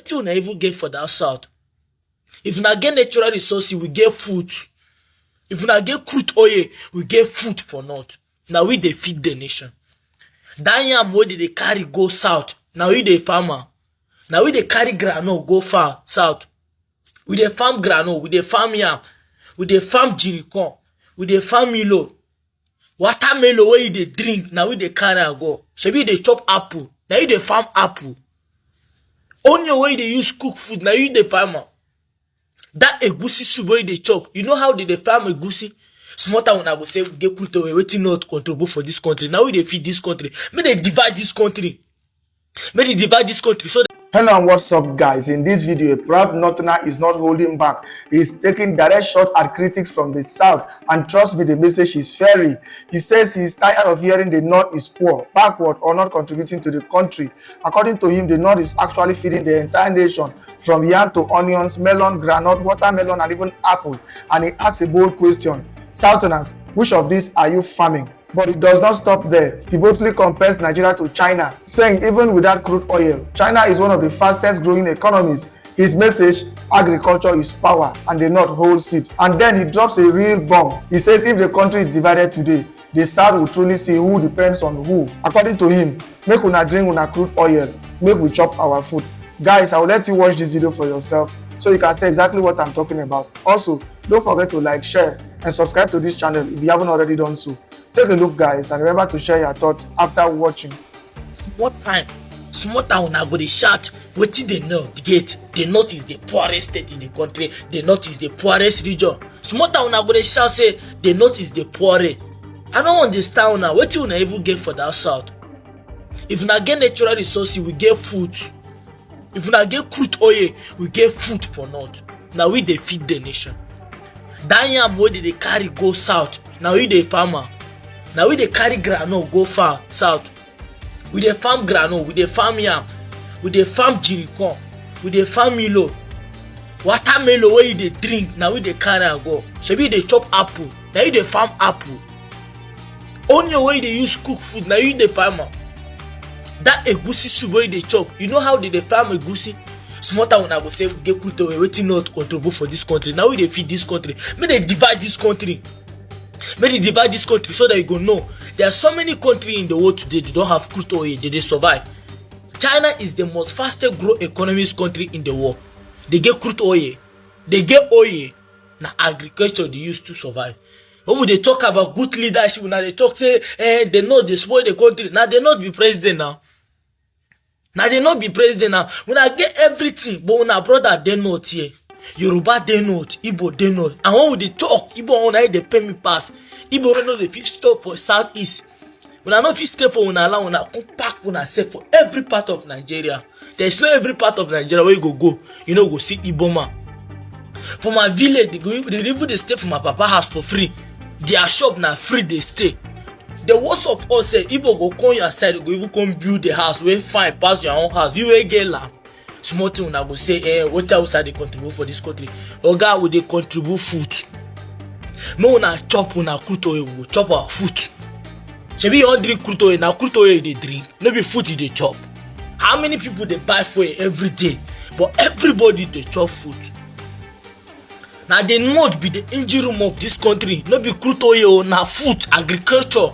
wetin una even get for that south? If una get natural resources, we get food. If una get crude oil, we get food for north. Na we dey feed the nation. Dat yam wey dey carry go south, na we dey farmer. Na we dey carry groundnut go farm south. We dey farm groundnut, we dey farm yam, we dey farm jiricorn, we dey farm milo. Watermelon wey you dey drink, na we dey carry am go. Shebi you dey chop apple, na you dey farm apple. Onion wey you dey use cook food, na you dey farm am. Dat egusi soup wey you dey chop, you know how they dey farm egusi? Small time una go say we get crude oil, wetin not contribute for this country. Now we dey feed this country. Make they divide this country. Make they divide this country so that. Hello and what's up, guys? In this video, a proud northerner is not holding back. He's taking direct shot at critics from the south, and trust me, the message is fiery. He says he's tired of hearing the north is poor, backward, or not contributing to the country. According to him, the north is actually feeding the entire nation, from yam to onions, melon, groundnut, watermelon, and even apple. And he asks a bold question: Southerners, which of these are you farming? But it does not stop there. He boldly compares Nigeria to China, saying even without crude oil, China is one of the fastest growing economies. His message: agriculture is power and the north holds it. And then he drops a real bomb. He says if the country is divided today, the south will truly see who depends on who. According to him, make una drink una crude oil, make we chop our food. Guys, I will let you watch this video for yourself so you can see exactly what I'm talking about. Also, don't forget to like, share, and subscribe to this channel if you haven't already done so. Take a look, guys, and remember to share your thoughts after watching. Small time una go dey shout wetin the north get. The north is the poorest state in the country. The north is the poorest region. Small time una go dey shout say the north is the poorest. I don't understand una wetin una even get for that south. If una get natural resources, we get food. If una get crude oil, we get food for north. Na we dey feed the nation. Dat yam wey dey carry go south, na we dey farm am. Na we dey carry groundnut go farm south. We dey farm groundnut, we dey farm yam, we dey farm jiricorn, we dey farm milo. Watermelon wey you dey drink, na we dey carry am go. Shebi you dey chop apple, na you dey farm apple. Onion wey you dey use cook food, na you dey farm am. Dat egusi soup wey you dey chop, you know how they dey farm egusi? Small time una go say we get crude oil, wetin not contribute for this country. Now we dey feed this country. Make they divide this country. Make they divide this country so that you go know there are so many countries in the world today they don't have crude oil, they survive. China is the most fastest growing economic country in the world. They get crude oil, they get oil. Na agriculture they use to survive. When they talk about good leadership, now they talk say they know they spoil the country. Now they not be president now. Now they not be president now. When I get everything, but when I brother they not here. Yoruba they not, Igbo they not. And when we dey talk, Igbo when they pay me pass. Igbo when they fit stop for southeast. When I know fit stay for una land, una come pack una self for every part of Nigeria. There is no every part of Nigeria where you go, you know, go see Igbo man. For my village, they even stay for my papa house for free. Their shop na free they stay. The worst of all say Igbo go come your side, go even come build the house where fine pass your own house. You will get land. Small thing una go say what outside they contribute for this country. Oga will they contribute food. No una chop una crude oil, we go chop our food. Shebi you all drink crude oil, na crude oil they drink, no be food they chop. How many people they buy for every day? But everybody they chop food. Now the north be the engine room of this country, no be crude oil, na food, agriculture.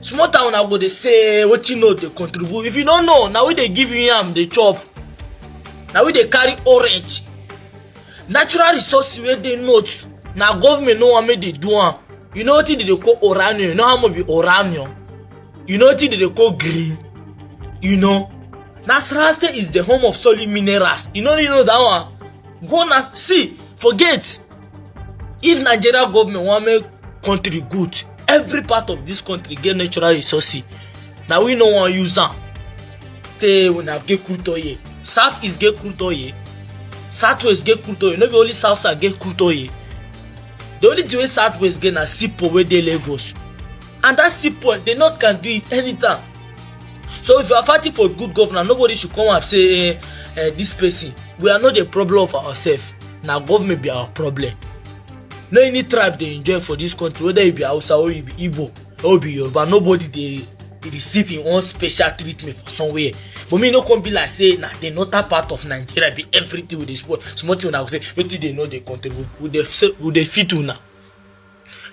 Small time una go they say what you know they contribute. If you don't know, now we they give you yam, they chop. Now we dey carry orange. Natural resources wey dey north, na government no wan make dey do am. You know wetin dey call oranium? You know how much be oranium? You know wetin dey call green? You know? Nasarawa State is the home of solid minerals. You know that one? Go na see, forget. If Nigeria government wan make country good, every part of this country get natural resources. Na we no wan use am. Say una get crude oil. Southeast get crude oil, Southwest get crude oil. No be only South get crude oil. The only thing wey Southwest get na seaport wey dey Lagos, and that seaport the north can do it anytime. So if you are fighting for good governance, nobody should come and say this person. We are not the problem of ourselves. Na government be our problem. No any tribe dey enjoy for this country, whether it be Hausa or it be Igbo or it be Yoruba. Nobody dey receive im own special treatment for somewhere. But me no come be like say na the northern part of Nigeria be everything we dey spoil. Small thing una go say wetin dey no dey contribute. We dey feed una.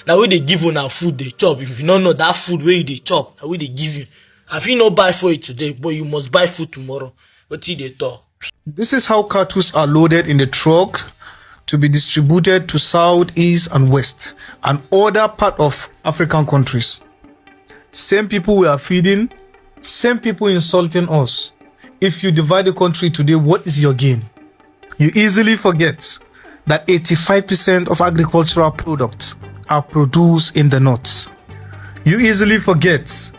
Na we dey give una food dey chop. If you no know that food wey you dey chop, na we dey give you. I fit no buy for you today, but you must buy food tomorrow. Wetin dey talk? This is how cattle are loaded in the truck to be distributed to South, East, and West, and other part of African countries. Same people we are feeding, same people insulting us. If you divide the country today, what is your gain? You easily forget that 85% of agricultural products are produced in the north. You easily forget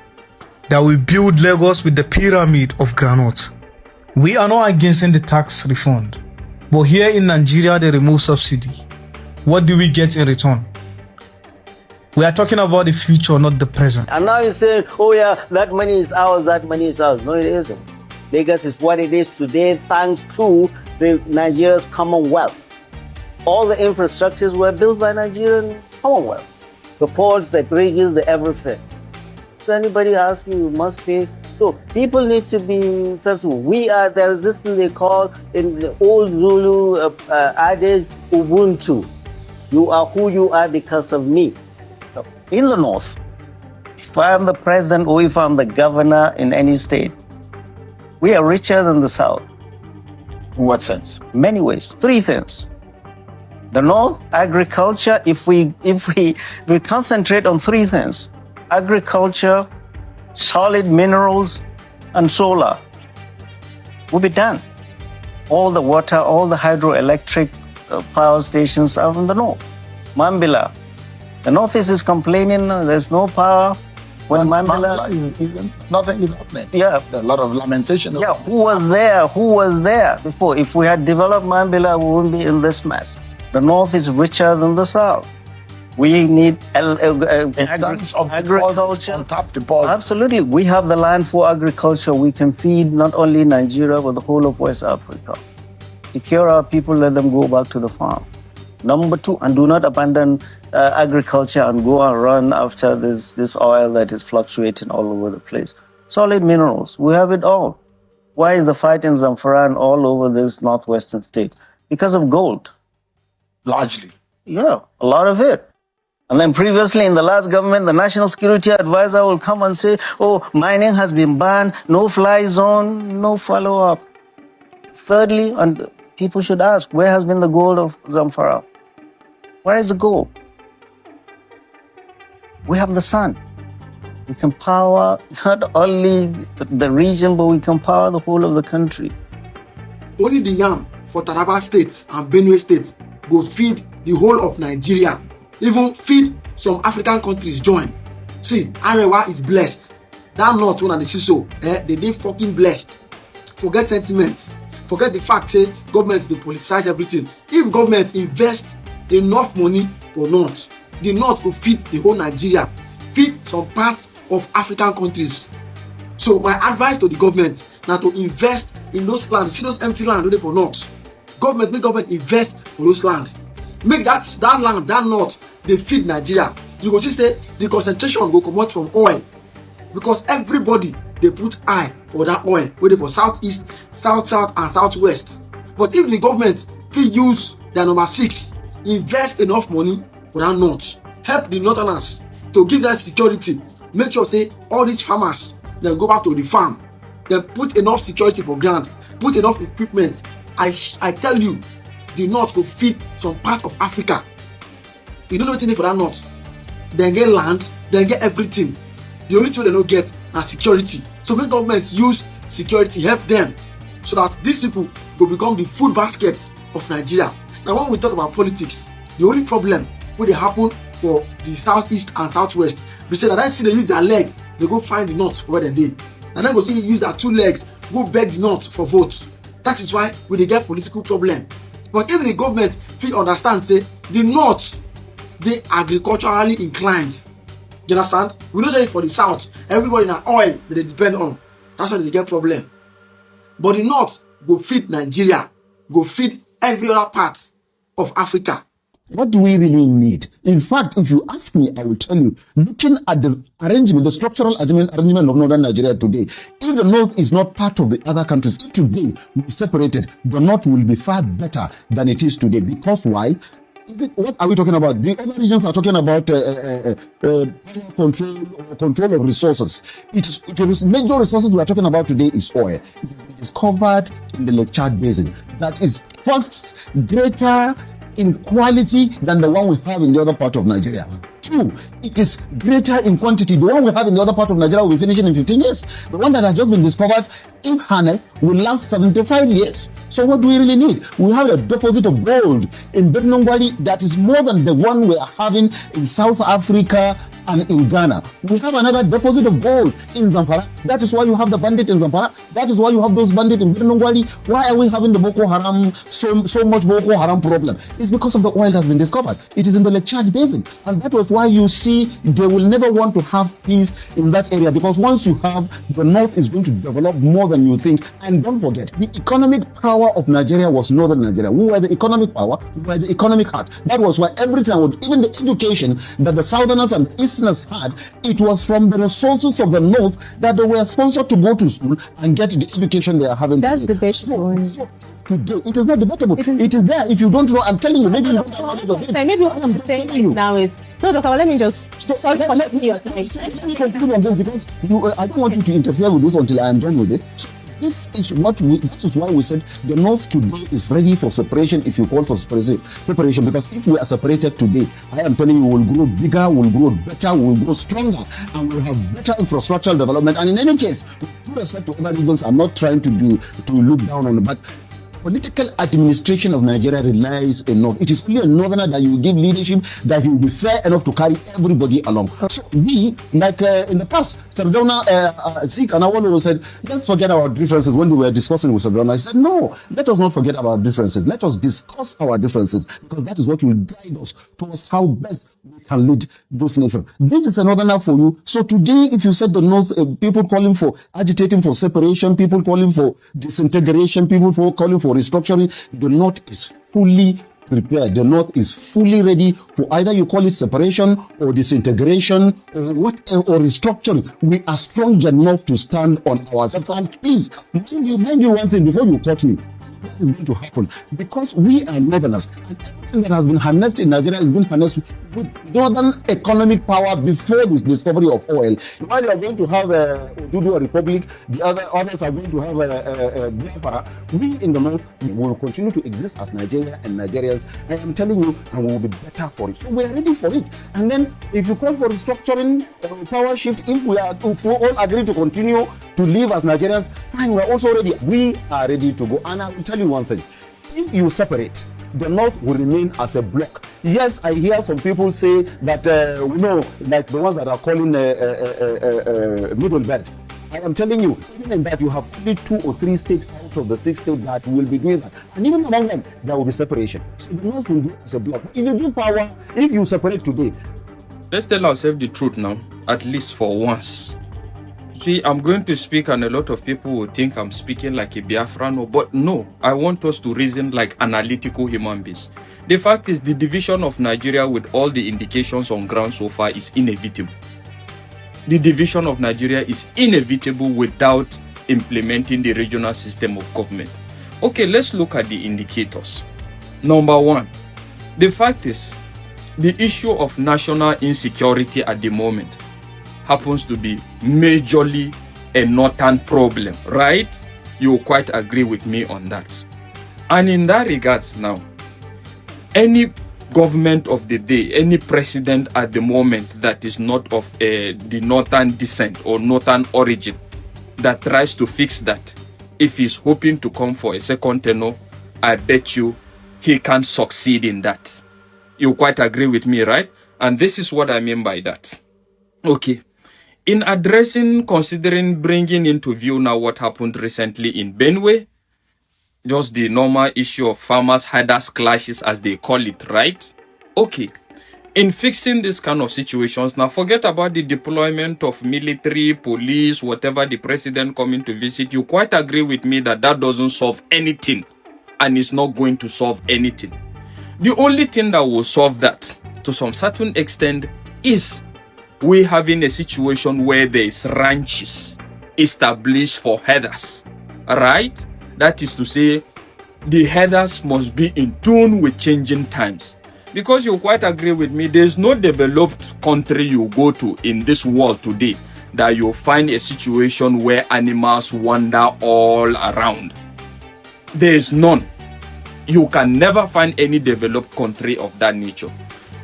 that we build Lagos with the pyramid of granite. We are not against the tax refund, but here in Nigeria they remove subsidy. What do we get in return? We are talking about the future, not the present. And now you're saying, oh yeah, that money is ours, that money is ours. No, it isn't. Lagos is what it is today thanks to Nigeria's Commonwealth. All the infrastructures were built by Nigerian Commonwealth. The ports, the bridges, the everything. So anybody asks you must pay. So people need to be sensible. There is this thing they call in the old Zulu adage, Ubuntu. You are who you are because of me. In the north, if I am the president or if I'm the governor in any state, we are richer than the south. In what sense? Many ways. Three things. The north, agriculture, if we concentrate on three things: agriculture, solid minerals, and solar, we'll be done. All the water, all the hydroelectric power stations are in the north. Mambila. The northeast is complaining there's no power. When Mambila nothing is happening. Yeah. There's a lot of lamentation. Yeah, who was there before? If we had developed Mambila, we wouldn't be in this mess. The north is richer than the south. We need agriculture. On top deposits. Absolutely. We have the land for agriculture. We can feed not only Nigeria, but the whole of West Africa. Secure our people, let them go back to the farm. Number two, and do not abandon agriculture and go and run after this oil that is fluctuating all over the place. Solid minerals, we have it all. Why is the fight in Zamfara and all over this northwestern state? Because of gold. Largely. Yeah, a lot of it. And then previously in the last government, the National Security Advisor will come and say, oh, mining has been banned, no fly zone, no follow-up. Thirdly, and people should ask, where has been the gold of Zamfara? Where is the gold? We have the sun. We can power not only the region, but we can power the whole of the country. Only the yam for Taraba State and Benue State go feed the whole of Nigeria. Even feed some African countries join. See, Arewa is blessed. That north one and the see so, they fucking blessed. Forget sentiments. Forget the fact say government dey politicize everything. If government invest enough money for north, the north go feed the whole Nigeria, feed some parts of African countries. So my advice to the government na to invest in those lands. See those empty land wey dey for north. Make government invest for those land. Make that land, that north, dey feed Nigeria. You go see say the concentration go comot from oil, because everybody dey put eye for that oil wey dey for southeast, south and southwest. But if the government fit use their number 6, invest enough money for that north, help the northerners to give them security, make sure say all these farmers dem go back to the farm, dem put enough security for ground, put enough equipment. I tell you, the north go feed some part of Africa. You don't know wetin dey for that north. Dem get land, dem get everything. The only thing they don't get na security. So make government use security, help them, so that these people will become the food basket of Nigeria. Now when we talk about politics, the only problem wey dey happen for the southeast and southwest be say that see they use their leg, they go find the north for where dem dey. And then go see use their 2 legs, go beg the north for vote. That is why we dey get political problem. But if the government fit understand say the north dey agriculturally inclined, you understand? We know say for the south, everybody na oil that they depend on. That's why they get problem. But the north go feed Nigeria, go feed every other part of Africa. What do we really need? In fact, if you ask me, I will tell you, looking at the arrangement, the structural arrangement of northern Nigeria today, if the north is not part of the other countries, if today we separated, the north will be far better than it is today. Because why? What are we talking about? The other regions are talking about control of resources. It is major resources we are talking about today is oil. It is discovered in the Lake Chad Basin. That is first greater in quality than the one we have in the other part of Nigeria. Two, it is greater in quantity. The one we have in the other part of Nigeria will be finishing in 15 years. The one that has just been discovered, if harnessed, will last 75 years. So what do we really need? We have a deposit of gold in Birnongwali that is more than the one we are having in South Africa and in Ghana. We have another deposit of gold in Zamfara. That is why you have the bandit in Zamfara. That is why you have those bandits in Birnongwali. Why are we having the Boko Haram, so much Boko Haram problem? It's because of the oil that has been discovered. It is in the Lake Chad Basin. And that was why you see they will never want to have peace in that area, because once you have, the north is going to develop more than you think. And don't forget, the economic power of Nigeria was northern Nigeria. We were the economic power, we were the economic heart. That was why every time, even the education that the southerners and easterners had, it was from the resources of the north that they were sponsored to go to school and get the education they are having. That's today. debatable. So today, it is not debatable. It is there. If you don't know, I'm telling you, maybe you don't know. Maybe what I'm saying now is, no, Dr. Let me just, let me conclude on this, because I don't want you to interfere with this until I am done with it. So this is why we said the north today is ready for separation. If you call for separation, because if we are separated today, I am telling you, we'll grow bigger, we'll grow better, we'll grow stronger, and we'll have better infrastructural development. And in any case, with respect to other regions, I'm not trying to look down on it, but political administration of Nigeria relies enough. It is only a northerner that you give leadership that he will be fair enough to carry everybody along. So we, like in the past, Sardauna, Zik and Awolowo said, let's forget our differences. When we were discussing with Sardauna, I said, no, let us not forget our differences. Let us discuss our differences, because that is what will guide us towards how best we can lead this nation. This is a northerner for you. So today, if you said the north, people calling for, agitating for separation, people calling for disintegration, people calling for restructuring, the north is fully prepared. The north is fully ready for either you call it separation or disintegration or restructuring. We are strong enough to stand on our feet. And please, mind you one thing before you cut me. This is going to happen because we are northerners. And everything that has been harnessed in Nigeria has been harnessed with northern economic power before the discovery of oil. While you are going to have a republic, the others are going to have a Biafra. We in the north will continue to exist as Nigeria and Nigerians. I am telling you, and we will be better for it. So we are ready for it. And then, if you call for restructuring, power shift, if we all agree to continue to live as Nigerians, fine, we are also ready. We are ready to go. And I will tell you one thing: if you separate, the north will remain as a block. Yes, I hear some people say that like the ones that are calling middle belt. I am telling you, even in that, you have only 2 or 3 states out of the 6 states that will be doing that. And even among them, there will be separation. So the north will go as a block. If you give power, if you separate today. Let's tell ourselves the truth now, at least for once. See, I'm going to speak and a lot of people will think I'm speaking like a Biafrano, but no, I want us to reason like analytical human beings. The fact is, the division of Nigeria, with all the indications on ground so far, is inevitable. The division of Nigeria is inevitable without implementing the regional system of government. Okay, let's look at the indicators. Number 1, the fact is, the issue of national insecurity at the moment happens to be majorly a northern problem, right? You quite agree with me on that. And in that regards now, any government of the day, any president at the moment that is not of the northern descent or northern origin that tries to fix that, if he's hoping to come for a second tenure, I bet you he can succeed in that. You quite agree with me, right? And this is what I mean by that. Okay. In considering bringing into view now what happened recently in Benue, just the normal issue of farmers-herders clashes, as they call it, right? Okay. In fixing this kind of situations, now forget about the deployment of military, police, whatever the president coming to visit. You quite agree with me that that doesn't solve anything and is not going to solve anything. The only thing that will solve that to some certain extent is we having a situation where there is ranches established for herders, right? That is to say, the herders must be in tune with changing times. Because you quite agree with me, there's no developed country you go to in this world today that you'll find a situation where animals wander all around. There is none. You can never find any developed country of that nature.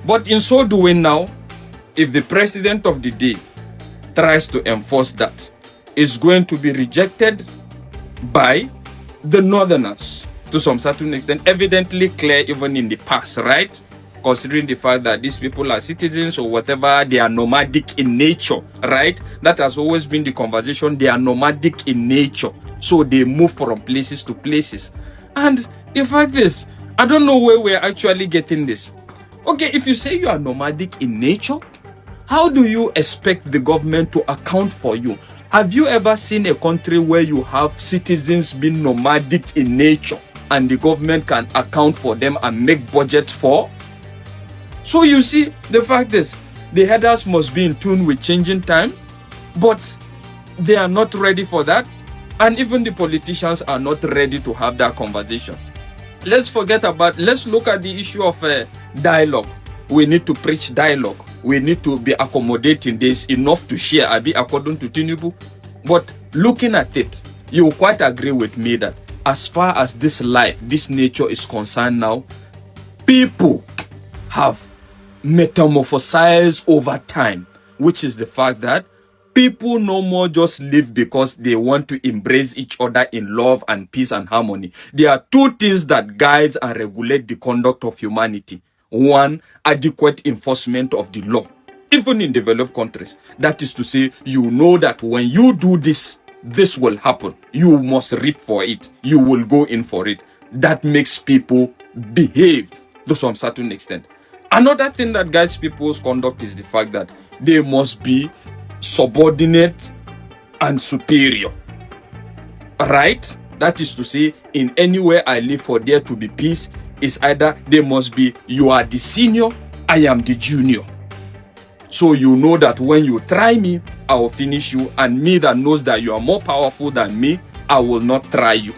But in so doing now, if the president of the day tries to enforce that, it's going to be rejected by the northerners to some certain extent, evidently clear even in the past, right? Considering the fact that these people are citizens or whatever, they are nomadic in nature, right? That has always been the conversation. They are nomadic in nature, so they move from places to places. And the fact is, I don't know where we're actually getting this. Okay, if you say you are nomadic in nature, how do you expect the government to account for you? Have you ever seen a country where you have citizens being nomadic in nature and the government can account for them and make budgets for? So you see, the fact is, the herders must be in tune with changing times, but they are not ready for that. And even the politicians are not ready to have that conversation. Let's look at the issue of dialogue. We need to preach dialogue. We need to be accommodating. There's enough to share, according to Tinubu. But looking at it, you quite agree with me that as far as this life, this nature is concerned now, people have metamorphosized over time, which is the fact that people no more just live because they want to embrace each other in love and peace and harmony. There are two things that guide and regulate the conduct of humanity. One, adequate enforcement of the law, even in developed countries. That is to say, you know that when you do this, this will happen. You must reap for it. You will go in for it. That makes people behave to some certain extent. Another thing that guides people's conduct is the fact that they must be subordinate and superior. Right? That is to say, in anywhere I live for there to be peace, is either they must be, you are the senior, I am the junior. So you know that when you try me, I will finish you, and me that knows that you are more powerful than me, I will not try you.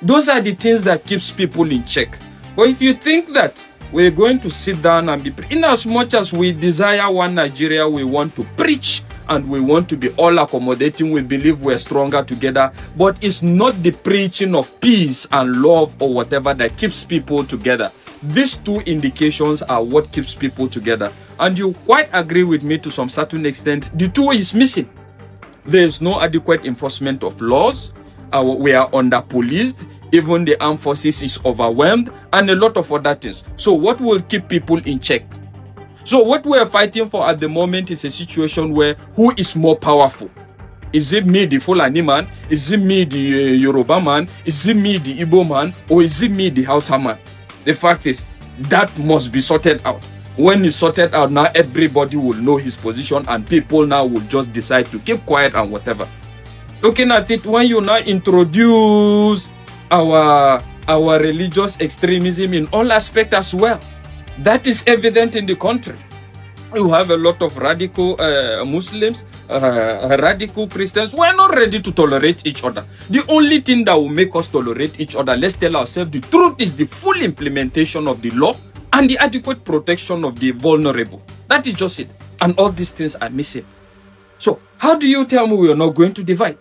Those are the things that keeps people in check. But if you think that we're going to sit down and be, in as much as we desire one Nigeria, we want to preach and we want to be all accommodating, we believe we're stronger together, but it's not the preaching of peace and love or whatever that keeps people together. These two indications are what keeps people together. And you quite agree with me to some certain extent, the two is missing. There's no adequate enforcement of laws. We are under-policed. Even the armed forces is overwhelmed, and a lot of other things. So what will keep people in check? So what we're fighting for at the moment is a situation where who is more powerful? Is it me, the Fulani man? Is it me, the Yoruba man? Is it me, the Igbo man? Or is it me, the Hausa man? The fact is, that must be sorted out. When it's sorted out, now everybody will know his position, and people now will just decide to keep quiet and whatever. Looking at it, when you now introduce our religious extremism in all aspects as well, that is evident in the country. You have a lot of radical Muslims, radical Christians. We're not ready to tolerate each other. The only thing that will make us tolerate each other, let's tell ourselves the truth, is the full implementation of the law and the adequate protection of the vulnerable. That is just it. And all these things are missing. So how do you tell me we are not going to divide?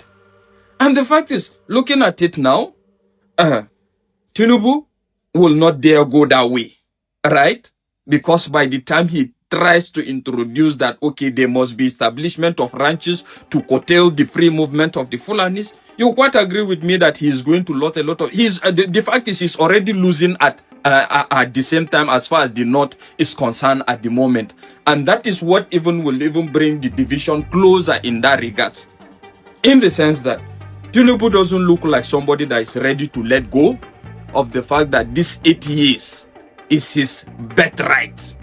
And the fact is, looking at it now, Tinubu will not dare go that way, right? Because by the time he tries to introduce that, okay, there must be establishment of ranches to curtail the free movement of the Fulanis, you quite agree with me that he is going to lose a lot of... the fact is, he's already losing at the same time as far as the North is concerned at the moment. And that is what will bring the division closer in that regards. In the sense that Tinubu doesn't look like somebody that is ready to let go of the fact that this 8 years is his birthright.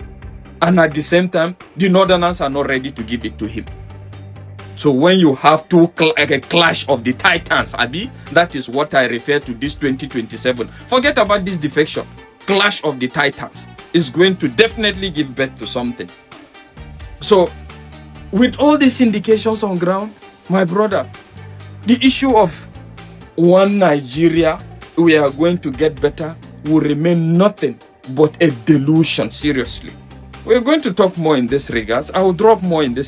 And at the same time, the Northerners are not ready to give it to him. So when you have a clash of the titans, Abi, that is what I refer to this 2027. Forget about this defection. clash of the titans is going to definitely give birth to something. So, with all these indications on ground, my brother, the issue of one Nigeria, we are going to get better, will remain nothing but a delusion, seriously. We're going to talk more in this regards. I will drop more in this